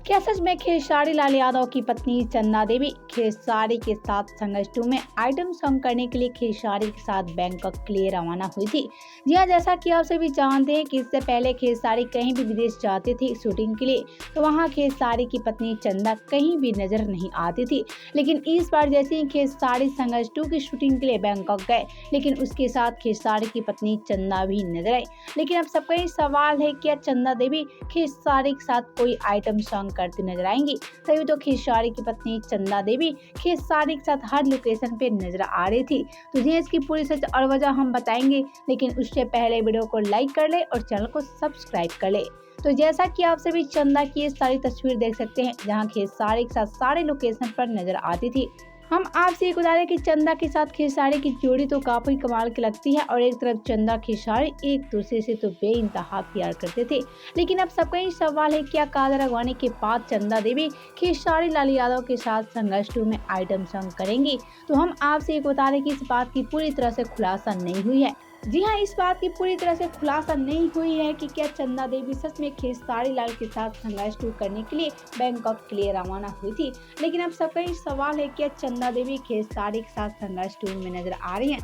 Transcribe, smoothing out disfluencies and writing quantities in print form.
क्या सच में खेसारी लाल यादव की पत्नी चंदा देवी खेसारी के साथ संघर्ष 2 में आइटम सॉन्ग करने के लिए खेसारी के साथ बैंकॉक के लिए रवाना हुई थी? जी हां, जैसा कि आप सभी जानते हैं कि इससे पहले खेसारी कहीं भी विदेश जाती थी शूटिंग के लिए, तो वहां खेसारी की पत्नी चंदा कहीं भी नजर नहीं आती थी। लेकिन इस बार जैसे ही खेसारी संघर्ष 2 की शूटिंग के लिए बैंकॉक गए, लेकिन उसके साथ खेसारी की पत्नी चंदा भी नजर आई। लेकिन अब सबका ये सवाल है, क्या चंदा देवी खेसारी के साथ कोई आइटम सॉन्ग करती नजर आएंगी? तभी तो खेसारी की पत्नी चंदा देवी खेसारी के साथ हर लोकेशन पे नजर आ रही थी। तो जी इसकी पूरी सच और वजह हम बताएंगे, लेकिन उससे पहले वीडियो को लाइक कर ले और चैनल को सब्सक्राइब कर ले। तो जैसा कि आप सभी चंदा की ये सारी तस्वीर देख सकते हैं, जहां खेसारी के साथ सारे लोकेशन पर नजर आती थी। हम आपसे एक बता दें कि चंदा के साथ खेसारी की जोड़ी तो काफी कमाल की लगती है, और एक तरफ चंदा खेसारी एक दूसरे से तो बेइंतहा प्यार करते थे। लेकिन अब सबका ये सवाल है, क्या काजल अगवानी के बाद चंदा देवी खेसारी लाल यादव के साथ संघर्ष 2 में आइटम सॉन्ग करेंगी? तो हम आपसे एक बता दें कि इस बात की पूरी तरह से खुलासा नहीं हुई है। जी हाँ, इस बात की पूरी तरह से खुलासा नहीं हुई है कि क्या चंदा देवी सच में खेसारी लाल के साथ संघर्ष 2 करने के लिए बैंकॉक के लिए रवाना हुई थी। लेकिन अब सबका ये सवाल है, क्या चंदा देवी खेसारी के साथ संघर्ष 2 में नजर आ रही हैं?